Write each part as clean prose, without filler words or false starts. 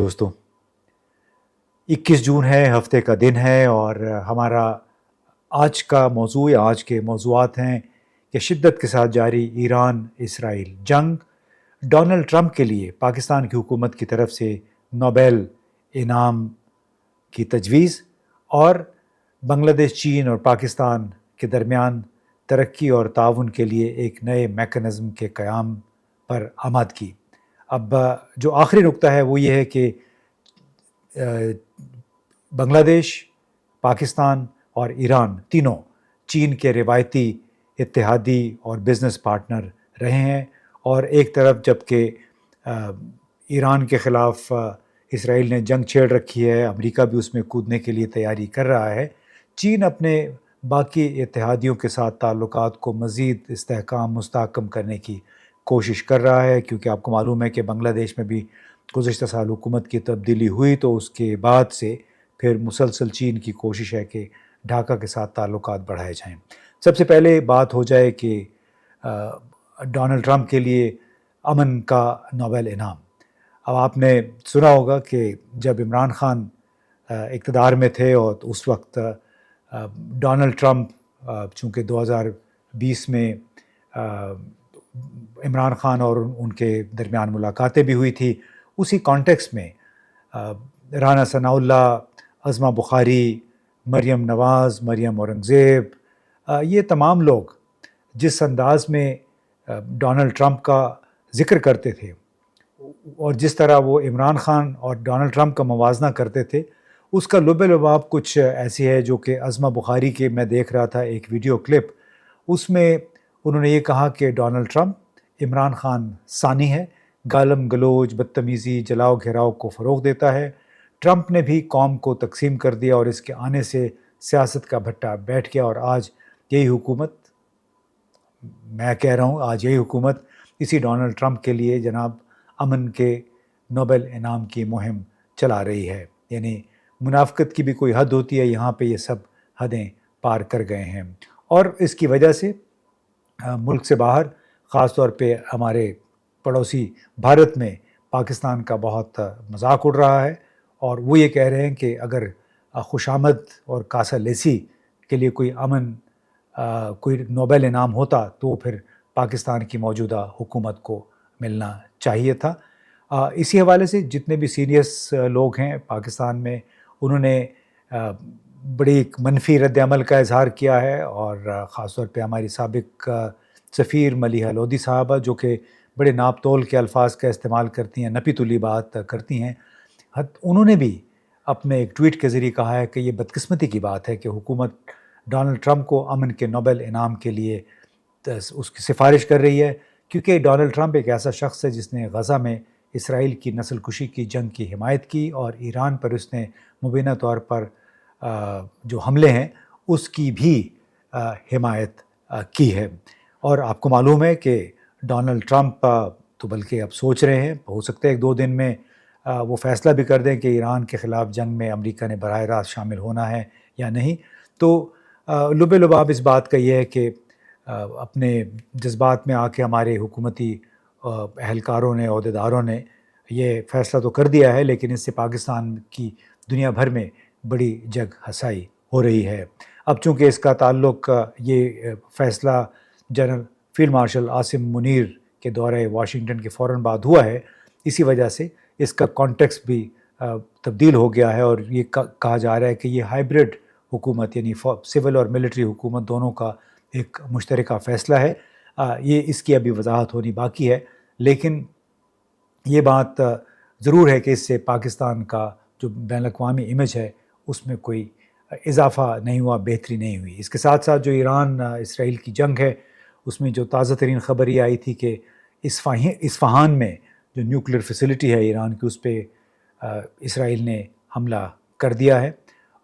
دوستوں 21 جون ہے، ہفتے کا دن ہے اور ہمارا آج کا موضوع یا آج کے موضوعات ہیں کہ شدت کے ساتھ جاری ایران اسرائیل جنگ، ڈونلڈ ٹرمپ کے لیے پاکستان کی حکومت کی طرف سے نوبیل انعام کی تجویز، اور بنگلہ دیش، چین اور پاکستان کے درمیان ترقی اور تعاون کے لیے ایک نئے میکانزم کے قیام پر آمادگی۔ اب جو آخری نقطہ ہے وہ یہ ہے کہ بنگلہ دیش، پاکستان اور ایران تینوں چین کے روایتی اتحادی اور بزنس پارٹنر رہے ہیں، اور ایک طرف جبکہ ایران کے خلاف اسرائیل نے جنگ چھیڑ رکھی ہے، امریکہ بھی اس میں کودنے کے لیے تیاری کر رہا ہے، چین اپنے باقی اتحادیوں کے ساتھ تعلقات کو مزید مستحکم کرنے کی کوشش کر رہا ہے، کیونکہ آپ کو معلوم ہے کہ بنگلہ دیش میں بھی گزشتہ سال حکومت کی تبدیلی ہوئی، تو اس کے بعد سے پھر مسلسل چین کی کوشش ہے کہ ڈھاکہ کے ساتھ تعلقات بڑھائے جائیں۔ سب سے پہلے بات ہو جائے کہ ڈونلڈ ٹرمپ کے لیے امن کا نوبل انعام۔ اب آپ نے سنا ہوگا کہ جب عمران خان اقتدار میں تھے اور اس وقت ڈونلڈ ٹرمپ چونکہ 2020 میں عمران خان اور ان کے درمیان ملاقاتیں بھی ہوئی تھی، اسی کانٹیکس میں رانا ثناء اللہ، عظمہ بخاری، مریم نواز، مریم اورنگزیب، یہ تمام لوگ جس انداز میں ڈونلڈ ٹرمپ کا ذکر کرتے تھے اور جس طرح وہ عمران خان اور ڈونلڈ ٹرمپ کا موازنہ کرتے تھے، اس کا لب لباب کچھ ایسی ہے جو کہ عظمہ بخاری کے میں دیکھ رہا تھا ایک ویڈیو کلپ، اس میں انہوں نے یہ کہا کہ ڈونلڈ ٹرمپ عمران خان ثانی ہے، گالم گلوچ، بدتمیزی، جلاؤ گھیراؤ کو فروغ دیتا ہے، ٹرمپ نے بھی قوم کو تقسیم کر دیا اور اس کے آنے سے سیاست کا بھٹا بیٹھ گیا، اور آج یہی حکومت، میں کہہ رہا ہوں آج یہی حکومت اسی ڈونلڈ ٹرمپ کے لیے جناب امن کے نوبل انعام کی مہم چلا رہی ہے۔ یعنی منافقت کی بھی کوئی حد ہوتی ہے، یہاں پہ یہ سب حدیں پار کر گئے ہیں، اور اس کی وجہ سے ملک سے باہر، خاص طور پہ ہمارے پڑوسی بھارت میں پاکستان کا بہت مذاق اڑ رہا ہے، اور وہ یہ کہہ رہے ہیں کہ اگر خوش آمد اور کاسا لیسی کے لیے کوئی نوبل انعام ہوتا تو پھر پاکستان کی موجودہ حکومت کو ملنا چاہیے تھا۔ اسی حوالے سے جتنے بھی سینئرس لوگ ہیں پاکستان میں، انہوں نے بڑی ایک منفی رد عمل کا اظہار کیا ہے، اور خاص طور پہ ہماری سابق سفیر ملیحہ لودھی صاحبہ، جو کہ بڑے ناپ تول کے الفاظ کا استعمال کرتی ہیں، نپی تلی بات کرتی ہیں، انہوں نے بھی اپنے ایک ٹویٹ کے ذریعے کہا ہے کہ یہ بدقسمتی کی بات ہے کہ حکومت ڈونلڈ ٹرمپ کو امن کے نوبل انعام کے لیے اس کی سفارش کر رہی ہے، کیونکہ ڈونلڈ ٹرمپ ایک ایسا شخص ہے جس نے غزہ میں اسرائیل کی نسل کشی کی جنگ کی حمایت کی، اور ایران پر اس نے مبینہ طور پر جو حملے ہیں اس کی بھی حمایت کی ہے۔ اور آپ کو معلوم ہے کہ ڈونلڈ ٹرمپ تو بلکہ اب سوچ رہے ہیں، ہو سکتا ہے 1-2 دن میں وہ فیصلہ بھی کر دیں کہ ایران کے خلاف جنگ میں امریکہ نے براہ راست شامل ہونا ہے یا نہیں۔ تو لب لباب اس بات کا یہ ہے کہ اپنے جذبات میں آ کے ہمارے حکومتی اہلکاروں نے، عہدیداروں نے یہ فیصلہ تو کر دیا ہے، لیکن اس سے پاکستان کی دنیا بھر میں بڑی جگ ہسائی ہو رہی ہے۔ اب چونکہ اس کا تعلق یہ فیصلہ general field marshal Asim Munir کے دورہ واشنگٹن کے فوراً بعد ہوا ہے، اسی وجہ سے اس کا کانٹیکسٹ بھی تبدیل ہو گیا ہے، اور یہ کہا جا رہا ہے کہ یہ ہائبرڈ حکومت، یعنی سول اور ملٹری حکومت دونوں کا ایک مشترکہ فیصلہ ہے۔ یہ اس کی ابھی وضاحت ہونی باقی ہے، لیکن یہ بات ضرور ہے کہ اس سے پاکستان کا جو بین الاقوامی امیج ہے اس میں کوئی اضافہ نہیں ہوا، بہتری نہیں ہوئی۔ اس کے ساتھ ساتھ جو ایران اسرائیل کی جنگ ہے، اس میں جو تازہ ترین خبر یہ آئی تھی کہ اصفہان میں جو نیوکلیر فیسلٹی ہے ایران کی، اس پہ اسرائیل نے حملہ کر دیا ہے،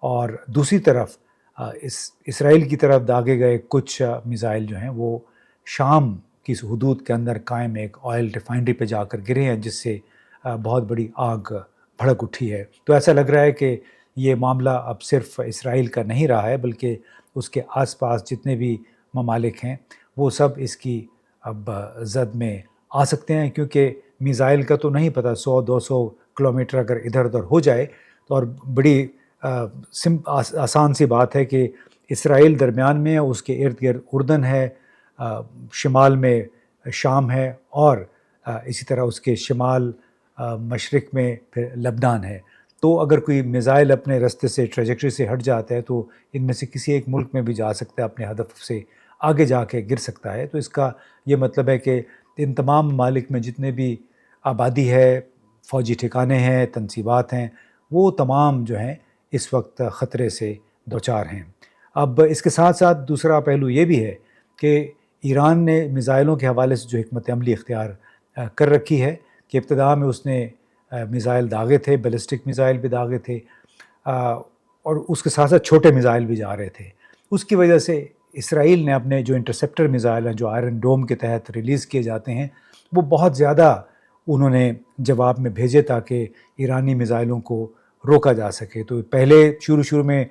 اور دوسری طرف اسرائیل کی طرف داغے گئے کچھ میزائل جو ہیں وہ شام کی حدود کے اندر قائم ایک آئل ریفائنری پہ جا کر گرے ہیں، جس سے بہت بڑی آگ بھڑک اٹھی ہے۔ تو ایسا لگ رہا ہے کہ یہ معاملہ اب صرف اسرائیل کا نہیں رہا ہے، بلکہ اس کے آس پاس جتنے بھی ممالک ہیں وہ سب اس کی اب زد میں آ سکتے ہیں، کیونکہ میزائل کا تو نہیں پتہ 100-200 کلومیٹر اگر ادھر ادھر ہو جائے تو، اور بڑی آسان سی بات ہے کہ اسرائیل درمیان میں، اس کے ارد گرد اردن ہے، شمال میں شام ہے، اور اسی طرح اس کے شمال مشرق میں پھر لبنان ہے. تو اگر کوئی میزائل اپنے رستے سے، ٹریجیکٹری سے ہٹ جاتا ہے تو ان میں سے کسی ایک ملک میں بھی جا سکتا ہے، اپنے ہدف سے آگے جا کے گر سکتا ہے. تو اس کا یہ مطلب ہے کہ ان تمام ممالک میں جتنے بھی آبادی ہے، فوجی ٹھکانے ہیں، تنصیبات ہیں، وہ تمام جو ہیں اس وقت خطرے سے دوچار ہیں. اب اس کے ساتھ ساتھ دوسرا پہلو یہ بھی ہے کہ ایران نے میزائلوں کے حوالے سے جو حکمت عملی اختیار کر رکھی ہے کہ ابتدا میں اس نے میزائل داغے تھے، بیلسٹک میزائل بھی داغے تھے، اور اس کے ساتھ ساتھ چھوٹے میزائل بھی جا رہے تھے. اس کی وجہ سے اسرائیل نے اپنے جو انٹرسیپٹر میزائل ہیں، جو آئرن ڈوم کے تحت ریلیز کیے جاتے ہیں، وہ بہت زیادہ انہوں نے جواب میں بھیجے تاکہ ایرانی میزائلوں کو روکا جا سکے. تو پہلے شروع میں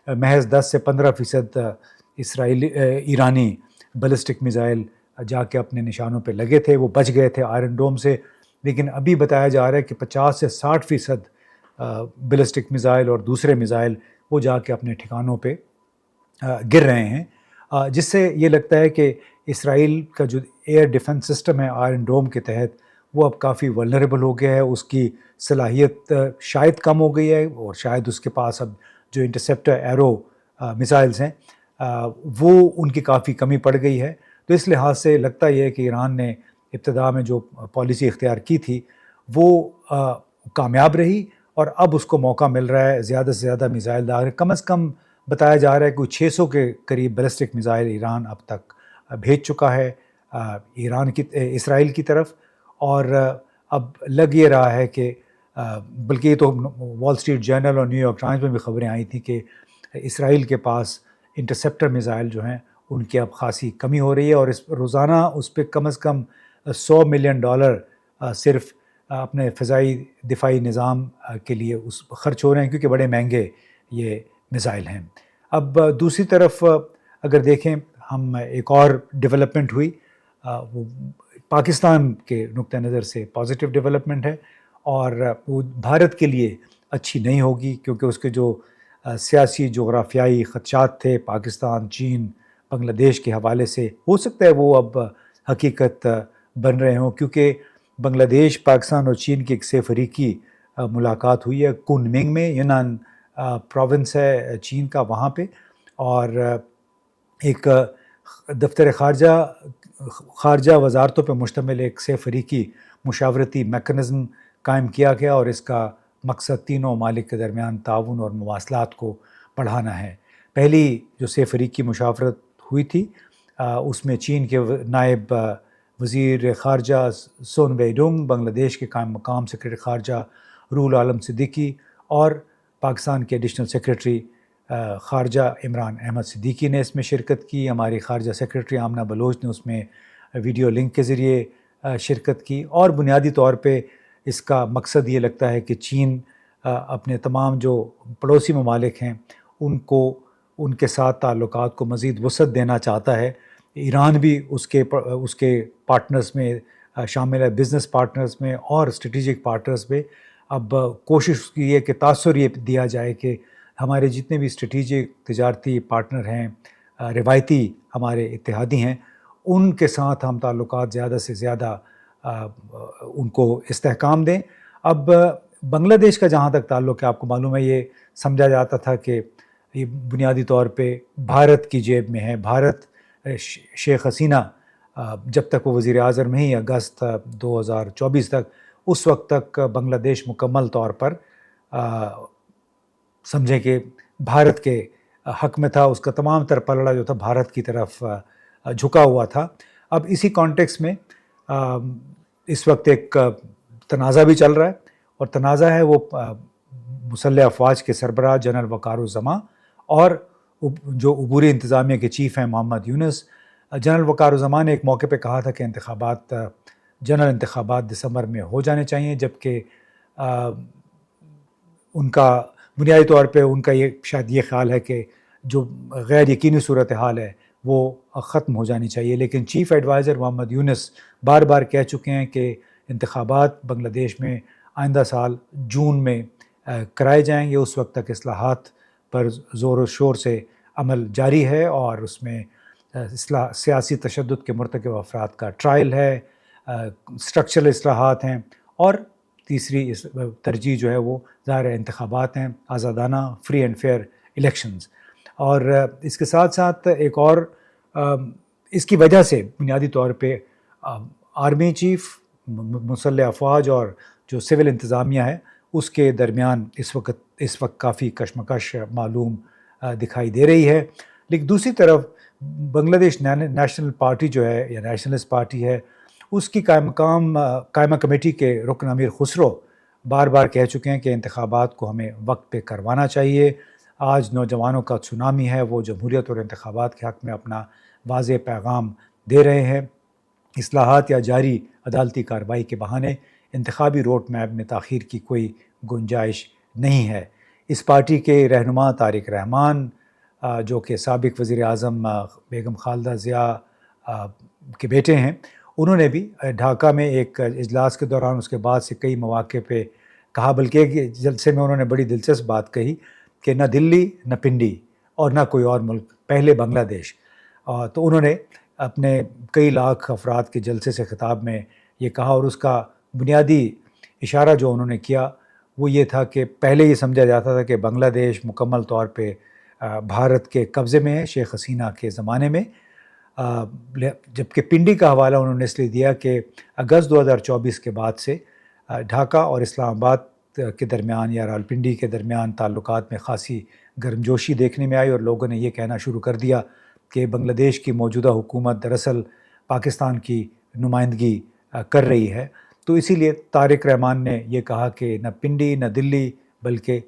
محض 10 سے 15% ایرانی بیلسٹک میزائل جا کے اپنے نشانوں پہ لگے تھے، وہ بچ گئے تھے آئرن ڈوم سے. لیکن ابھی بتایا جا رہا ہے کہ 50 سے 60% بیلسٹک میزائل اور دوسرے میزائل وہ جا کے اپنے ٹھکانوں پہ گر رہے ہیں، جس سے یہ لگتا ہے کہ اسرائیل کا جو ایئر ڈیفنس سسٹم ہے آئرن ڈوم کے تحت، وہ اب کافی ولنریبل ہو گیا ہے. اس کی صلاحیت شاید کم ہو گئی ہے، اور شاید اس کے پاس اب جو انٹرسیپٹر ایرو میزائلز ہیں وہ ان کی کافی کمی پڑ گئی ہے. تو اس لحاظ سے لگتا یہ ہے کہ ایران نے ابتدا میں جو پالیسی اختیار کی تھی وہ کامیاب رہی، اور اب اس کو موقع مل رہا ہے زیادہ سے زیادہ میزائل داغ. کم از کم بتایا جا رہا ہے کہ 600 کے قریب بیلسٹک میزائل ایران اب تک بھیج چکا ہے اسرائیل کی طرف. اور اب لگ یہ رہا ہے کہ بلکہ یہ تو وال اسٹریٹ جرنل اور نیو یارک ٹائمز میں بھی خبریں آئی تھیں کہ اسرائیل کے پاس انٹرسیپٹر میزائل جو ہیں ان کی اب خاصی کمی ہو رہی ہے، اور روزانہ اس پہ کم از کم $100 ملین صرف اپنے فضائی دفاعی نظام کے لیے اس خرچ ہو رہے ہیں، کیونکہ بڑے مہنگے یہ میزائل ہیں. اب دوسری طرف اگر دیکھیں ہم، ایک اور ڈیولپمنٹ ہوئی، وہ پاکستان کے نقطہ نظر سے پازیٹیو ڈیولپمنٹ ہے، اور وہ بھارت کے لیے اچھی نہیں ہوگی، کیونکہ اس کے جو سیاسی جغرافیائی خدشات تھے پاکستان، چین، بنگلہ دیش کے حوالے سے، ہو سکتا ہے وہ اب حقیقت بن رہے ہوں. کیونکہ بنگلہ دیش، پاکستان اور چین کی ایک سے فریقی ملاقات ہوئی ہے کونمنگ میں، یونان پروونس ہے چین کا، وہاں پہ، اور ایک دفتر خارجہ وزارتوں پہ مشتمل ایک سے فریقی مشاورتی میکنزم قائم کیا گیا، اور اس کا مقصد تینوں ممالک کے درمیان تعاون اور مواصلات کو بڑھانا ہے. پہلی جو سے فریقی مشاورت ہوئی تھی اس میں چین کے نائب وزیر خارجہ سون ویڈونگ، بنگلہ دیش کے قائم مقام سیکرٹری خارجہ رول عالم صدیقی، اور پاکستان کے ایڈیشنل سیکرٹری خارجہ عمران احمد صدیقی نے اس میں شرکت کی. ہماری خارجہ سیکرٹری آمنہ بلوچ نے اس میں ویڈیو لنک کے ذریعے شرکت کی. اور بنیادی طور پہ اس کا مقصد یہ لگتا ہے کہ چین اپنے تمام جو پڑوسی ممالک ہیں ان کے ساتھ تعلقات کو مزید وسعت دینا چاہتا ہے. ایران بھی اس کے پارٹنرز میں شامل ہے، بزنس پارٹنرز میں اور اسٹریٹجک پارٹنرز میں. اب کوشش کی ہے کہ تاثر یہ دیا جائے کہ ہمارے جتنے بھی اسٹریٹجک تجارتی پارٹنر ہیں، روایتی ہمارے اتحادی ہیں، ان کے ساتھ ہم تعلقات زیادہ سے زیادہ ان کو استحکام دیں. اب بنگلہ دیش کا جہاں تک تعلق ہے، آپ کو معلوم ہے یہ سمجھا جاتا تھا کہ یہ بنیادی طور پہ بھارت کی جیب میں ہے. بھارت، شیخ حسینہ جب تک وہ وزیر اعظم رہی اگست 2024 تک، اس وقت تک بنگلہ دیش مکمل طور پر سمجھیں کہ بھارت کے حق میں تھا. اس کا تمام تر پلڑا جو تھا بھارت کی طرف جھکا ہوا تھا. اب اسی کانٹیکس میں اس وقت ایک تنازع بھی چل رہا ہے، اور تنازع ہے وہ مسلح افواج کے سربراہ جنرل وقار الزماں اور جو عبوری انتظامیہ کے چیف ہیں محمد یونس. جنرل وقار الزماں نے ایک موقع پہ کہا تھا کہ جنرل انتخابات دسمبر میں ہو جانے چاہیے، جبکہ ان کا بنیادی طور پہ ان کا یہ شاید یہ خیال ہے کہ جو غیر یقینی صورتحال ہے وہ ختم ہو جانی چاہیے. لیکن چیف ایڈوائزر محمد یونس بار بار کہہ چکے ہیں کہ انتخابات بنگلہ دیش میں آئندہ سال جون میں کرائے جائیں گے. اس وقت تک اصلاحات پر زور و شور سے عمل جاری ہے اور اس میں سیاسی تشدد کے مرتکب افراد کا ٹرائل ہے, اسٹرکچرل اصلاحات ہیں, اور تیسری ترجیح جو ہے وہ ظاہر انتخابات ہیں, آزادانہ فری اینڈ فیئر الیکشنز. اور اس کے ساتھ ساتھ ایک اور اس کی وجہ سے بنیادی طور پہ آرمی چیف, مسلح افواج اور جو سول انتظامیہ ہے اس کے درمیان اس وقت کافی کشمکش معلوم دکھائی دے رہی ہے. لیکن دوسری طرف بنگلہ دیش نیشنل پارٹی جو ہے یا نیشنلسٹ پارٹی ہے, اس کی قائمہ کمیٹی کے رکن امیر خسرو بار بار کہہ چکے ہیں کہ انتخابات کو ہمیں وقت پہ کروانا چاہیے. آج نوجوانوں کا سونامی ہے, وہ جمہوریت اور انتخابات کے حق میں اپنا واضح پیغام دے رہے ہیں. اصلاحات یا جاری عدالتی کارروائی کے بہانے انتخابی روڈ میپ میں تاخیر کی کوئی گنجائش نہیں ہے. اس پارٹی کے رہنما طارق رحمان جو کہ سابق وزیر اعظم بیگم خالدہ ضیاء کے بیٹے ہیں, انہوں نے بھی ڈھاکہ میں ایک اجلاس کے دوران اس کے بعد سے کئی مواقع پہ کہا, بلکہ ایک جلسے میں انہوں نے بڑی دلچسپ بات کہی کہ نہ دلی نہ پنڈی اور نہ کوئی اور ملک, پہلے بنگلہ دیش. تو انہوں نے اپنے کئی لاکھ افراد کے جلسے سے خطاب میں یہ کہا, اور اس کا بنیادی اشارہ جو انہوں نے کیا وہ یہ تھا کہ پہلے یہ سمجھا جاتا تھا کہ بنگلہ دیش مکمل طور پہ بھارت کے قبضے میں ہے شیخ حسینہ کے زمانے میں, جبکہ پنڈی کا حوالہ انہوں نے اس لیے دیا کہ اگست 2024 کے بعد سے ڈھاکہ اور اسلام آباد کے درمیان یا راولپنڈی کے درمیان تعلقات میں خاصی گرمجوشی دیکھنے میں آئی, اور لوگوں نے یہ کہنا شروع کر دیا کہ بنگلہ دیش کی موجودہ حکومت دراصل پاکستان کی نمائندگی کر رہی ہے. تو اسی لیے طارق رحمان نے یہ کہا کہ نہ پنڈی نہ دلی بلکہ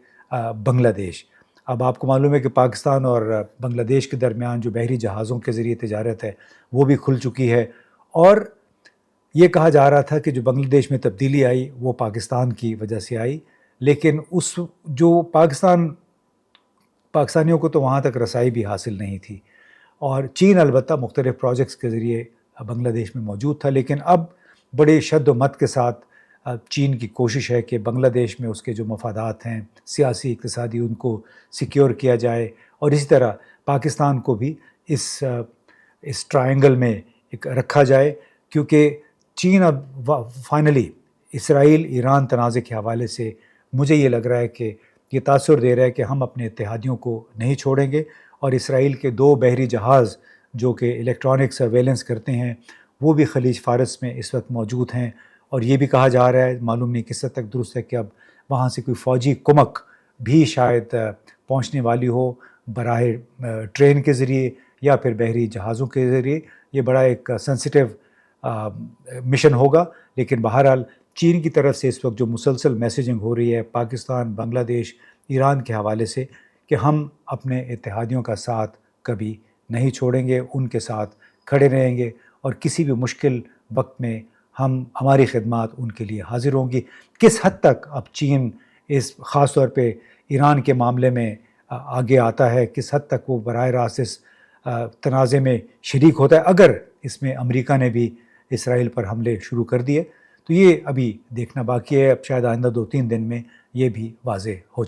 بنگلہ دیش. اب آپ کو معلوم ہے کہ پاکستان اور بنگلہ دیش کے درمیان جو بحری جہازوں کے ذریعے تجارت ہے وہ بھی کھل چکی ہے, اور یہ کہا جا رہا تھا کہ جو بنگلہ دیش میں تبدیلی آئی وہ پاکستان کی وجہ سے آئی, لیکن اس جو پاکستانیوں کو تو وہاں تک رسائی بھی حاصل نہیں تھی, اور چین البتہ مختلف پروجیکٹس کے ذریعے بنگلہ دیش میں موجود تھا. لیکن اب بڑے شد و مت کے ساتھ چین کی کوشش ہے کہ بنگلہ دیش میں اس کے جو مفادات ہیں سیاسی اقتصادی ان کو سیکیور کیا جائے, اور اسی طرح پاکستان کو بھی اس ٹرائنگل میں ایک رکھا جائے, کیونکہ چین اب فائنلی اسرائیل ایران تنازع کے حوالے سے مجھے یہ لگ رہا ہے کہ یہ تاثر دے رہا ہے کہ ہم اپنے اتحادیوں کو نہیں چھوڑیں گے, اور اسرائیل کے 2 بحری جہاز جو کہ الیکٹرانک سرویلنس کرتے ہیں وہ بھی خلیج فارس میں اس وقت موجود ہیں, اور یہ بھی کہا جا رہا ہے, معلوم نہیں کس حد تک درست ہے, کہ اب وہاں سے کوئی فوجی کمک بھی شاید پہنچنے والی ہو براہ ٹرین کے ذریعے یا پھر بحری جہازوں کے ذریعے. یہ بڑا ایک سینسٹیو مشن ہوگا, لیکن بہرحال چین کی طرف سے اس وقت جو مسلسل میسیجنگ ہو رہی ہے پاکستان, بنگلہ دیش, ایران کے حوالے سے کہ ہم اپنے اتحادیوں کا ساتھ کبھی نہیں چھوڑیں گے, ان کے ساتھ کھڑے رہیں گے, اور کسی بھی مشکل وقت میں ہماری خدمات ان کے لیے حاضر ہوں گی. کس حد تک اب چین اس خاص طور پہ ایران کے معاملے میں آگے آتا ہے, کس حد تک وہ براہ راست اس تنازع میں شریک ہوتا ہے, اگر اس میں امریکہ نے بھی اسرائیل پر حملے شروع کر دیے, تو یہ ابھی دیکھنا باقی ہے. اب شاید آئندہ 2-3 دن میں یہ بھی واضح ہو جائے.